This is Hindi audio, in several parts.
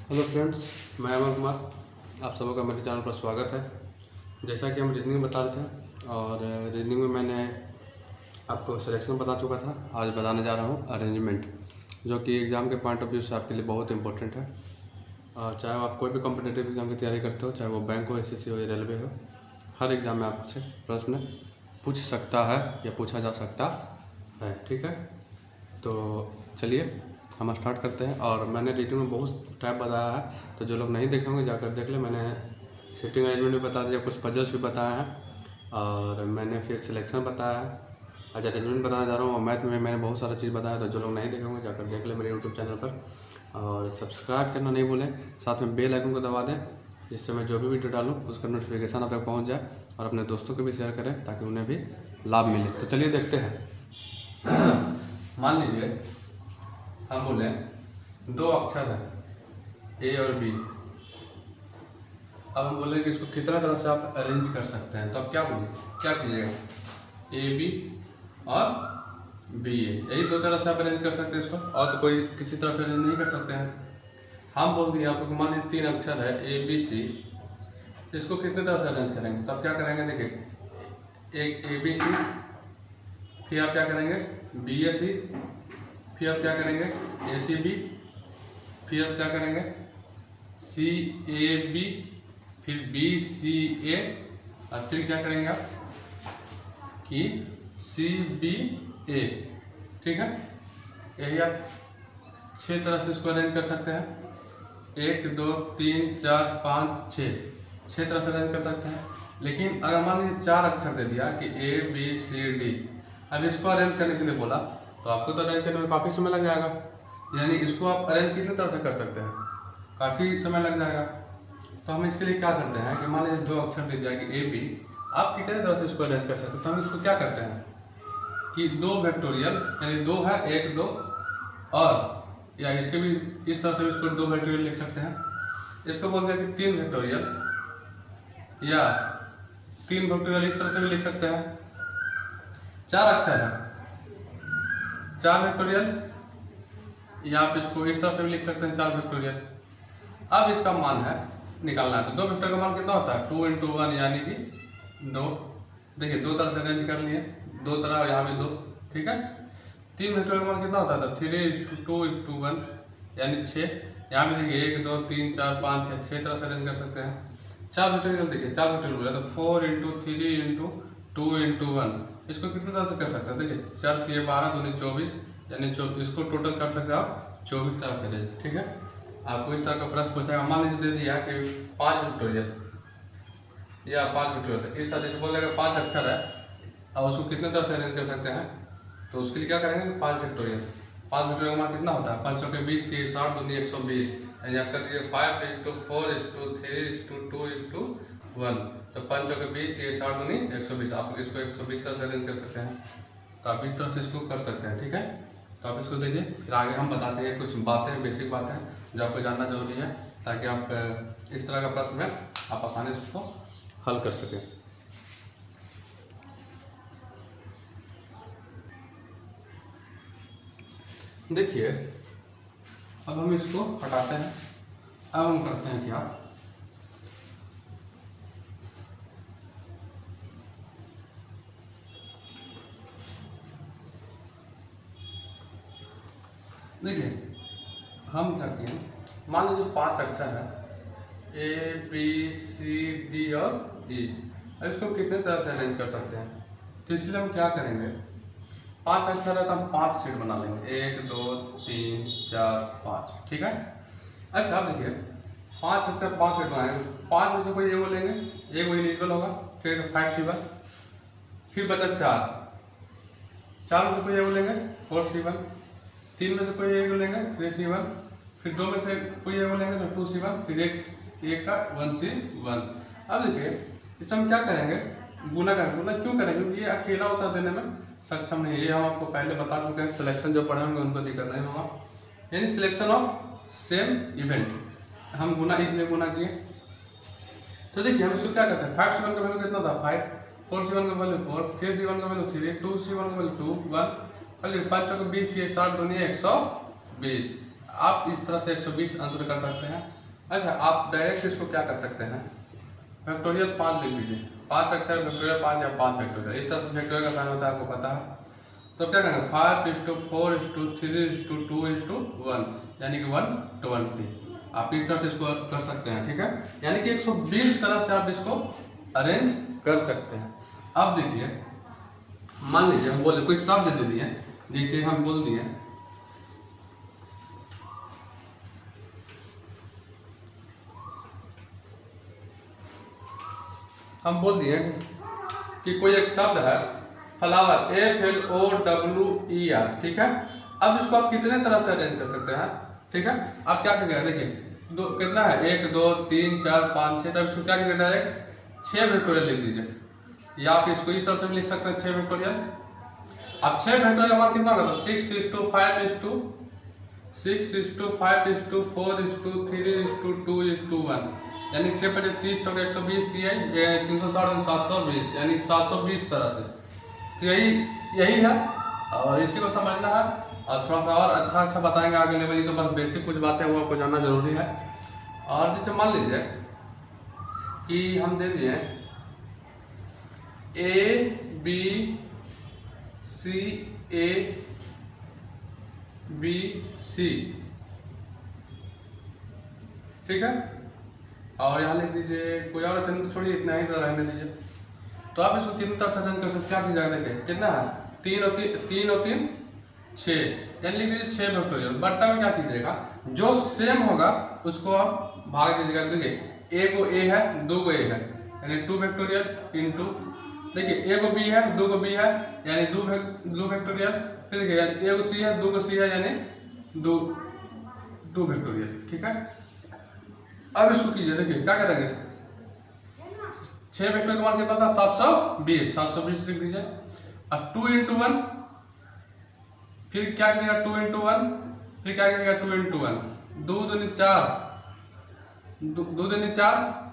हेलो फ्रेंड्स, मैं अमर कुमार। आप सबों का मेरे चैनल पर स्वागत है। जैसा कि हम रीजनिंग बता रहे थे और रीजनिंग में मैंने आपको सिलेक्शन बता चुका था। आज बताने जा रहा हूँ अरेंजमेंट, जो कि एग्ज़ाम के पॉइंट ऑफ व्यू से आपके लिए बहुत इंपॉर्टेंट है। चाहे आप कोई भी कॉम्पिटिटिव एग्ज़ाम की तैयारी करते हो, चाहे वो बैंक हो, एसएससी हो या रेलवे हो, हर एग्ज़ाम में आपसे प्रश्न पूछ सकता है या पूछा जा सकता है। ठीक है, तो चलिए हम स्टार्ट करते हैं। और मैंने रीडिंग में बहुत टाइप बताया है, तो जो लोग नहीं देखे होंगे जाकर देख ले। मैंने सिटिंग अरेंजमेंट भी बता दिया, कुछ पजल्स भी बताया है, और मैंने फिर सिलेक्शन बताया है। आज अरेंजमेंट बताने जा रहा हूँ, और मैथ में मैंने बहुत सारा चीज़ बताया, तो जो लोग नहीं देखे होंगे जाकर देख ले मेरे यूट्यूब चैनल पर। और सब्सक्राइब करना नहीं भूलें, साथ में बेल आइकन को दबा दें, जिससे मैं जो भी वीडियो डालूँ उसका नोटिफिकेशन आप तक पहुँच जाए, और अपने दोस्तों को भी शेयर करें ताकि उन्हें भी लाभ मिले। तो चलिए देखते हैं। मान लीजिए हम बोले दो अक्षर है ए और बी। अब हम बोले कि इसको कितना तरह से आप अरेंज कर सकते हैं, तो आप क्या बोलिए, क्या कीजिएगा? ए बी और बी ए, यही दो तरह से आप अरेंज कर सकते हैं इसको, और तो कोई किसी तरह से अरेंज नहीं कर सकते हैं। हम बोल दिए आपको, मान लीजिए तीन अक्षर है ए बी सी, तो इसको कितने तरह से अरेंज करेंगे? तो आप क्या करेंगे, देखिए, एक ए बी सी, फिर आप क्या करेंगे बी ए सी, फिर आप क्या करेंगे ए सी बी, फिर आप क्या करेंगे सी ए बी, फिर बी सी ए, और फिर क्या करेंगे आप कि सी बी ए। ठीक है, यही आप 6 तरह से इसको अरेंज कर सकते हैं। 1 2 3 4 5 6 तरह से अरेंज कर सकते हैं। लेकिन अगर मान लीजिए 4 अक्षर दे दिया कि ए बी सी डी, अब इसको अरेंज करने के लिए बोला, तो आपको तो अरेंज करने में काफ़ी समय लग जाएगा। यानी इसको आप अरेंज कितने तरह से कर सकते हैं, काफ़ी समय लग जाएगा। तो हम इसके लिए क्या करते हैं कि मान लीजिए 2 अक्षर दे दिया कि ए बी, आप कितने तरह से इसको अरेंज कर सकते हैं? तो हम इसको क्या करते हैं कि 2 वेक्टोरियल, यानी 2 है 1 2, और या इसके भी इस तरह से भी इसको 2 वेक्टोरियल लिख सकते हैं। इसको बोलते हैं कि 3 वेक्टोरियल, या 3 वेक्टोरियल इस तरह से भी लिख सकते हैं। 4 अक्षर है, 4 वेक्टोरियल, या आप इसको इस तरह से भी लिख सकते हैं 4 वेक्टोरियल। अब इसका मान है निकालना है, तो 2 वेक्टर का मान कितना होता है 2 × 1, यानी कि 2। देखिए 2 तरह से अरेंज कर लिए, 2 तरह, यहाँ भी 2। ठीक है, 3 वेक्टर का मान कितना होता है 3 × 2 = 1, यानी 6। यहाँ भी देखिए 1 2 3 4 5 6 तरह से अरेंज कर सकते हैं। 4 वेक्टोरियल, देखिए 4 वेक्टोरियल बोला तो 4 × 3 × 2 × 1, इसको कितने तरह से कर सकते हैं? देखिए 4 3 12 2 24, यानी इसको टोटल कर सकते हैं आप 24 तरह से अरेंज। ठीक है, आपको इस तरह का प्रश्न पूछेगा, मान लीजिए दे दिया कि 5 वेक्टोरियल या 5 वेक्टोरियल, इस तरह से बोलेगा 5 अक्षर है, और उसको कितने तरह से अरेंज कर सकते हैं? तो उसके लिए क्या करेंगे 5 वेक्टोरियल। 5 वेक्टोरियल का मान कितना होता है 5 के 20 30 60 दूनी 120, यानी आप कर दीजिए 5 × 4 × 3 × 2 × 1, तो 5 के 20 30 60 दूनी 120। आप इसको 120 तरह से अरेंज कर सकते हैं। तो आप इस तरह से इसको कर सकते हैं। ठीक है, तो आप इसको देखिए, फिर आगे हम बताते हैं कुछ बातें, बेसिक बातें जो आपको जानना जरूरी है, ताकि आप इस तरह का प्रश्न में आप आसानी से उसको हल कर सकें। देखिए, अब हम इसको हटाते हैं। अब हम करते हैं क्या, देखिए हम क्या किए, मान लीजिए 5 अक्षर है ए बी सी डी और ई। अब इसको कितने तरह से अरेंज कर सकते हैं? तो इसके लिए हम क्या करेंगे, 5 अक्षर है तो हम 5 सेट बना लेंगे, 1 2 3 4 5। ठीक है, अच्छा आप देखिए 5 अक्षर 5 सेट बनाएंगे, 5 में से कोई एगो लेंगे, एगो इनिशियल होगा, ठीक है 5 C1, फिर बचा 4 में से कोई एगो लेंगे 4 C1, 3 में से कोई एगो लेंगे 3 C1, फिर 2 में से कोई एगो लेंगे तो 2 C1, फिर एक का 1 C1। अब देखिए इसमें हम क्या करेंगे, गुना करेंगे। गुना क्यों करेंगे, क्योंकि ये अकेला होता देने में सक्षम नहीं है। ये हम आपको पहले बता चुके हैं, सिलेक्शन जो पढ़े होंगे उनको दिक्कत नहीं होगा, यानी सिलेक्शन ऑफ सेम इवेंट, हम गुना इसलिए गुना किए। तो देखिए हम इसको क्या करते हैं, 5 C1 का वैल्यू कितना था 5, 4 C1 का वैल्यू 4, 3 C1 का वैल्यू 3, 2 C1 का वैल्यू 2 1, 5 के 20 30 60 दूनी 120। आप इस तरह से 120 आंसर कर सकते हैं। अच्छा, आप डायरेक्ट इसको क्या कर सकते हैं, फैक्टोरियल 5 लिख दीजिए, 5 अक्षर फैक्टोरियल 5 या 5 फैक्टोरियल, इस तरह से फैक्टोरियल का साइन होता है, आपको पता है। तो क्या करेंगे 5:4:3:2:1 यानी कि 120। आप इस तरह से इसको कर सकते हैं, ठीक है। यानी कि 120 तरह से आप इसको अरेंज कर सकते हैं। अब देखिए, मान लीजिए हम बोले कोई शब्द दे दिए, जैसे हम बोल दिए कि कोई एक शब्द है फ्लावर, FLOWER, ठीक है। अब इसको आप कितने तरह से अरेंज कर सकते हैं, ठीक है। आप क्या करिएगा, देखिए दो कितना है, 1 2 3 4 5 6, तब इसको क्या करिएगा, डायरेक्ट 6 फैक्टोरियल लिख दीजिए, या आप इसको इस तरह से भी लिख सकते हैं 6 फैक्टोरियल। अब 6 फैक्टोरियल का मान कितना होगा, तो 6:5:4:3:2:1, यानी 6 × 30 = 120, 360 720, यानी 720 तरह से। तो यही है, और इसी को समझना है, और थोड़ा सा और अच्छा बताएंगे आगे लेवल। तो बस बेसिक कुछ बातें वो आपको जानना जरूरी है। और जैसे मान लीजिए कि हम दे दिए ABCABC, ठीक है। और यहाँ लिख दीजिए कोई और अक्षर तो छोड़िए, इतना ही तो रहने दीजिए। तो आप इसको कितने तरह से अरेंज कर सकते हैं, क्या कीजिएगा, देखिए कितना है, 3 और 3 6, यानी लिख दीजिए 6 फैक्टोरियल। बट्टा में क्या कीजिएगा, जो सेम होगा उसको आप भाग दीजिएगा। देखिए A को A है, 2 को A है, यानी 2 फैक्टोरियल इंटू, देखिए A को B है, 2 को B है, यानी 2 फैक्टोरियल। फिर देखिए A को C है, 2 को C है, यानी 2 फैक्टोरियल, ठीक है। अब इसको कीजिए, देखिए क्या करेंगे, 6 फैक्टोरियल का मान कितना था, 720 लिख दीजिए। अब 2 × 1, फिर क्या करेगा 2 × 1, फिर क्या करेगा 2 × 1, 2 दूनी 4,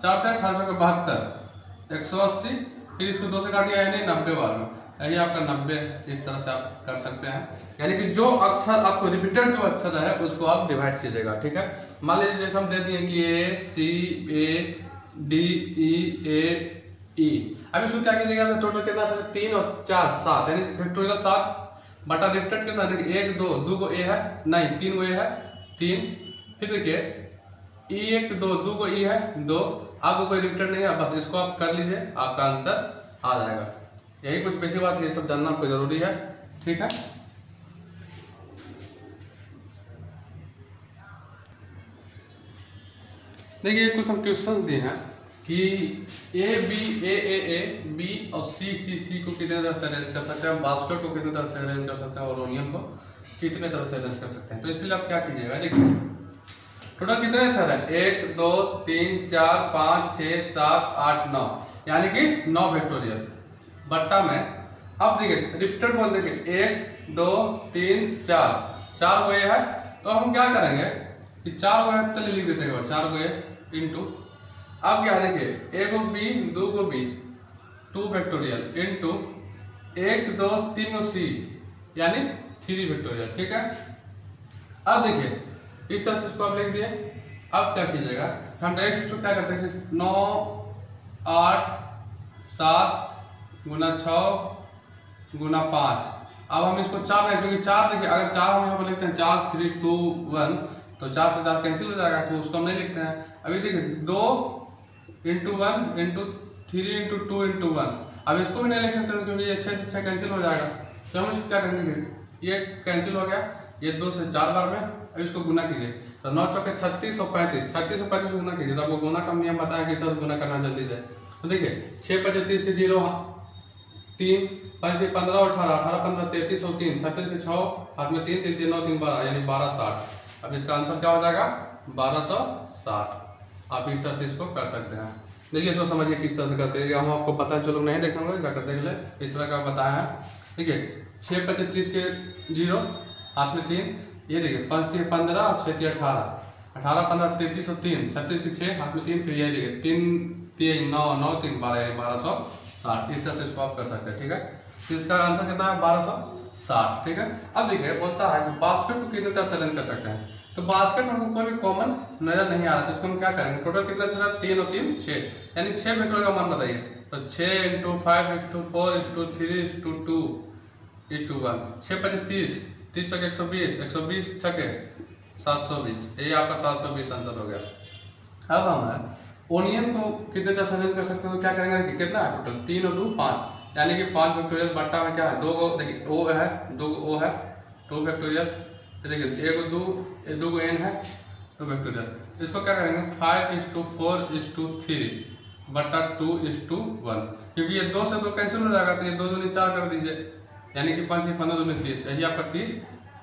4 से 1872, 180, फिर इसको 2 से काटिए, यानी 90 बार में, यानी आपका 90। इस तरह से आप कर सकते हैं, यानी कि जो अक्षर आपको रिपीटेड जो अक्षर है उसको आप डिवाइड कीजिएगा, ठीक है। मान लीजिए जैसे हम दे दिए कि ACADEAE, अब इसको क्या कीजिएगा, टोटल कितना 3 और 4 7, यानी फैक्टोरियल 7 बटा रिपीटेड कितना, देखिए 1 2 को A है, नहीं 3 को A है 3, फिर देखिए E1 2 को E है 2, आपको कोई रिपीटेड नहीं है, बस इसको आप कर लीजिए, आपका आंसर आ जाएगा। यही कुछ बेसिक बात, ये सब जानना आपको जरूरी है, ठीक है। देखिए कुछ हम क्वेश्चन दिए हैं कि ABAAB और CCC को कितने तरह से अरेंज कर सकते हैं, बास्केट को कितने तरह से अरेंज कर सकते हैं, और ओनियन को कितने तरह से अरेंज कर सकते हैं। तो इसके लिए आप क्या कीजिएगा, देखिए टोटल कितने अक्षर है, 1 2 3 4 5 6 7 8 9, यानी कि 9 फैक्टोरियल बट्टा में। अब देखिए रिपीटेड बोल देंगे 1 2 3 4 को ये है, तो हम क्या करेंगे कि 4 को चलिए लिख देते हैं, 4 को इंटू, अब क्या देखिए A को B 2 को B 2 फैक्टोरियल इंटू 1 2 3 को C, यानी 3 फैक्टोरियल, ठीक है। अब देखिए इस तरह से इसको आप लिख दिए। अब क्या कीजिएगा, हम डायरेक्ट इसको क्या करते हैं, 9 8 7 × 6 × 5। अब हम इसको 4 नहीं, क्योंकि 4 देखिए अगर 4 हम यहाँ पर लिखते हैं 4 3 2 1, तो 4 से 4 कैंसिल हो जाएगा, तो उसको हम नहीं लिखते हैं। अभी देखिए 2 × 1 × 3 × 2 × 1, अब इसको भी नहीं लिख सकते क्योंकि ये 6 से 6 कैंसिल हो जाएगा। तो हम इसको क्या करेंगे, ये कैंसिल हो गया, ये 2 से 4 बार में। अब इसको गुना कीजिए, तो 9 चौके 36 और 35, 36 और 35 गुना कीजिए, तो आपको गुना का नियम बताया कि चलो गुना करना जल्दी से। तो देखिए 6 × 35 के 0 3 5 से 15 और 18 18 15 33 और 3 36 के 6 हाथ में 3 3 3 9 3 12, यानी 1260। अब इसका आंसर क्या हो जाएगा, 1260। आप इस तरह से इसको कर सकते हैं। देखिए इसको समझिए किस तरह से करते हैं, हम आपको पता है, जो लोग नहीं देखना होगा क्या करते हैं, इस तरह का बताया है। देखिए 6 × 35 के 0 हाथ में 3, ये देखिए 5 3 15 और 6 3 18 18 15 33 और 3 36 के 6 हाथ में 3, फिर ये देखिए 3 3 9 9 3 12, 1260। इस तरह से इसको आप कर सकते हैं, ठीक है। तो इसका आंसर कितना है, 1260, ठीक है। अब देखिए बोलता है कि बास्केट को कितने तरह से अरेंज कर सकते हैं। तो बास्केट में हमको कोई भी कॉमन नजर नहीं आ रहा, तो इसको हम क्या करेंगे, टोटल कितना चला 3 और 3 6, यानी 6 वेक्टर का मान बताइए। तो 6 × 5 × 4 × 3 × 2 × 1, 6 × 5 30, 30 × 120, 120 छके 720, ये आपका 720 आंसर हो गया। अब हम ओनियन को कितने तरह से अरेंज कर सकते हैं, तो क्या करेंगे, कितना है टोटल 3 और 2 5, यानी कि 5 फैक्टोरियल बट्टा में क्या है 2 को, देखिए ओ है 2 को ओ है 2 फैक्टोरियल, देखिए 1 को 2 को एन है 2 फैक्टोरियल। इसको क्या करेंगे 5:4:3 बट्टा 2:1, क्योंकि ये 2 से 2 कैंसिल हो जाएगा, तो ये 2 दूनी 4 कर दीजिए, यानी कि 5 × 15 = 30, यही आपका 30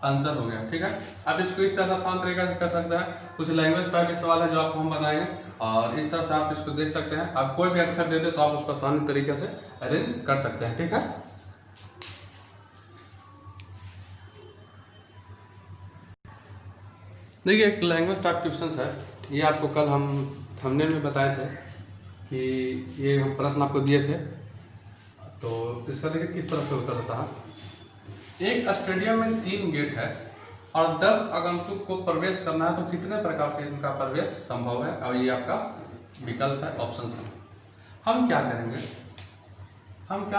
आंसर हो गया। ठीक है, अब इसको इस तरह से आसान तरीका से कर सकते हैं। कुछ लैंग्वेज टाइप के सवाल है जो आपको हम बताएंगे, और इस तरह से आप इसको देख सकते हैं। आप कोई भी अक्षर दे दे तो आप उसको आसान तरीके से अरेंज कर सकते हैं। ठीक है, देखिए एक लैंग्वेज टाइप क्वेश्चन है, ये आपको कल हम थंबनेल में बताए थे कि ये हम प्रश्न आपको दिए थे। तो इसका देखिए किस तरह से उत्तर होता है। एक स्टेडियम में 3 गेट है और 10 आगंतुक को प्रवेश करना है, तो कितने प्रकार से इनका प्रवेश संभव है, और ये आपका विकल्प है, ऑप्शन है। हम क्या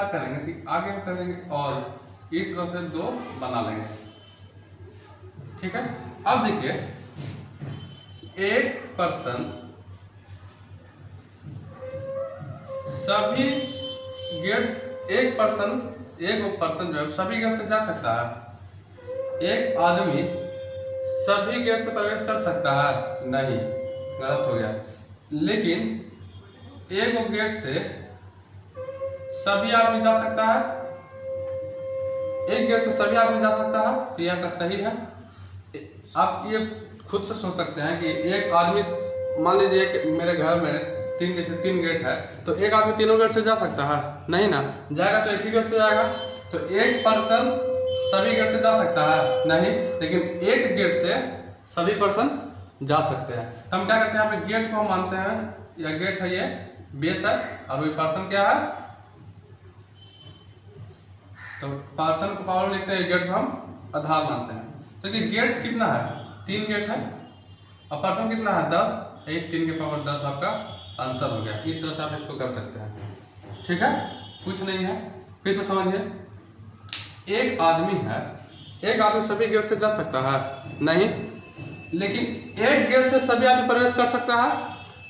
करेंगे कि आगे हम करेंगे और इस तरह से 2 बना लेंगे। ठीक है, अब देखिए एक पर्सन सभी गेट, एक पर्सन जो है सभी गेट से जा सकता है। एक आदमी सभी गेट से प्रवेश कर सकता है, नहीं, गलत हो गया। लेकिन एक गेट से सभी आदमी जा सकता है, एक गेट से सभी आदमी जा सकता है, तो ये आपका सही है। आप ये खुद से सोच सकते हैं कि एक आदमी, मान लीजिए एक मेरे घर में 3 गेट है, तो एक आदमी तीनों गेट से जा सकता है, नहीं ना, जाएगा तो एक ही गेट से जाएगा। तो एक पर्सन सभी गेट से जा सकता है, नहीं, लेकिन एक गेट से सभी पर्सन जा सकते हैं। तो हम क्या करते हैं, यहाँ पे गेट को हम मानते हैं, यह गेट है, ये बेस है, और वही पर्सन क्या है, तो पर्सन को पावर लिखते हैं, गेट को हम आधार मानते हैं। तो कि गेट कितना है, 3 गेट है, और पर्सन कितना है 10, 3 की पावर 10 आपका आंसर हो गया। इस तरह से आप इसको कर सकते हैं। ठीक है, कुछ नहीं है, फिर से समझिए। एक आदमी है, एक आदमी सभी गेट से जा सकता है, नहीं, लेकिन एक गेट से सभी आदमी प्रवेश कर सकता है,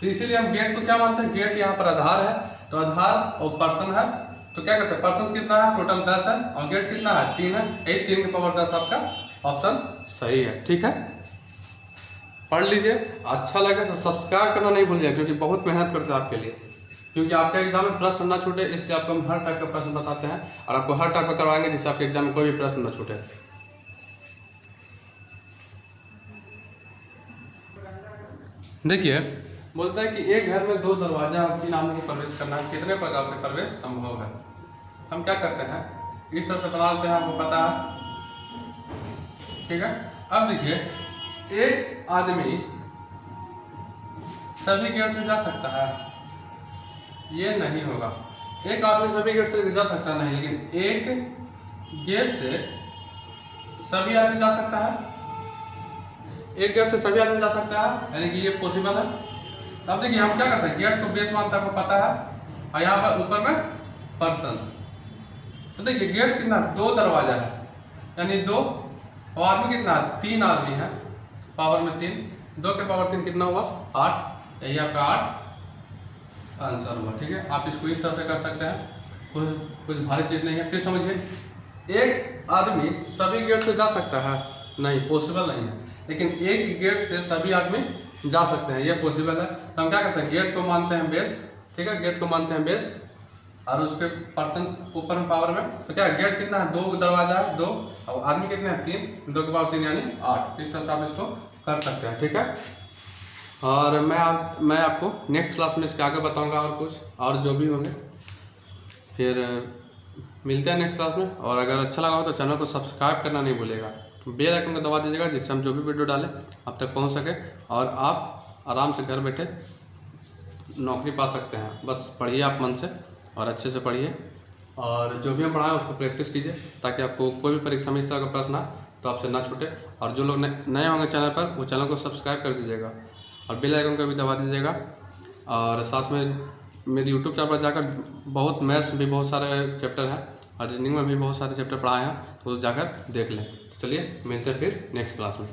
तो इसीलिए हम गेट को क्या मानते हैं, गेट यहाँ पर आधार है, तो आधार और पर्सन है, तो क्या करते हैं, पर्सन कितना है टोटल 10 है, और गेट कितना है 3 है, 3 की पावर 10 आपका ऑप्शन सही है। ठीक है, पढ़ लीजिए, अच्छा लगे तो सब्सक्राइब करना नहीं भूलिए, क्योंकि बहुत मेहनत करते हैं आपके लिए, क्योंकि आपके एग्जाम में प्रश्न ना छूटे, इसलिए आपको हम हर टाइप का प्रश्न बताते हैं, और आपको हर टाइप का करवाएंगे जिससे आपके एग्जाम में कोई भी प्रश्न ना छूटे। देखिए बोलता है कि एक घर में 2 दरवाजा और 3 आदमी को प्रवेश करना है, कितने प्रकार से प्रवेश संभव है। हम क्या करते हैं, इस तरह से बना लेते हैं, आपको पता है। ठीक है, अब देखिए एक आदमी सभी गेट से जा सकता है, ये नहीं होगा। एक आदमी सभी गेट से जा सकता नहीं, लेकिन एक गेट से सभी आदमी जा सकता है, एक गेट से सभी आदमी जा सकता है, यानी कि ये पॉसिबल है। तब देखिए हम क्या करते हैं, गेट को बेस मानते हैं, आपको पता है, और यहाँ पर ऊपर में पर्सन। तो देखिए गेट कितना 2 दरवाजा है, यानी 2, और आदमी कितना 3 आदमी है, पावर में 3, 2 के पावर 3 कितना हुआ 8, यही आपका 8 आंसर हुआ। ठीक है, आप इसको इस तरह से कर सकते हैं, कुछ भारी चीज नहीं है। फिर समझिए एक आदमी सभी गेट से जा सकता है, नहीं, पॉसिबल नहीं है, लेकिन एक गेट से सभी आदमी जा सकते हैं, ये पॉसिबल है। तो हम क्या करते हैं, गेट को मानते हैं बेस। ठीक है, गेट को मानते हैं बेस, और उसके पर्सन ऊपर में पावर में, तो क्या गेट कितना है 2 दरवाजा है 2, और आदमी कितने हैं 3, 2 के पावर 3 यानी 8। इस तरह से आप इसको कर सकते हैं। ठीक है, और मैं आपको नेक्स्ट क्लास में इसके आगे बताऊंगा, और कुछ और जो भी होंगे, फिर मिलते हैं नेक्स्ट क्लास में। और अगर अच्छा लगा हो तो चैनल को सब्सक्राइब करना नहीं भूलिएगा, बेल आइकन को दबा दीजिएगा, जिससे हम जो भी वीडियो डालें आप तक पहुंच सके, और आप आराम से घर बैठे नौकरी पा सकते हैं। बस पढ़िए आप मन से, और अच्छे से पढ़िए, और जो भी हम पढ़ाएं उसको प्रैक्टिस कीजिए, ताकि आपको कोई भी परीक्षा में इस तरह का प्रश्न आए तो आपसे ना छूटे। और जो लोग नए होंगे चैनल पर, वो चैनल को सब्सक्राइब कर दीजिएगा और बेल आइकन को भी दबा दीजिएगा। और साथ में मेरे यूट्यूब चैनल पर जाकर बहुत मैथ्स भी बहुत सारे चैप्टर हैं और रीजनिंग में भी बहुत सारे चैप्टर पढ़ाए हैं, तो जाकर देख लें। तो चलिए मिलते हैं फिर नेक्स्ट क्लास में।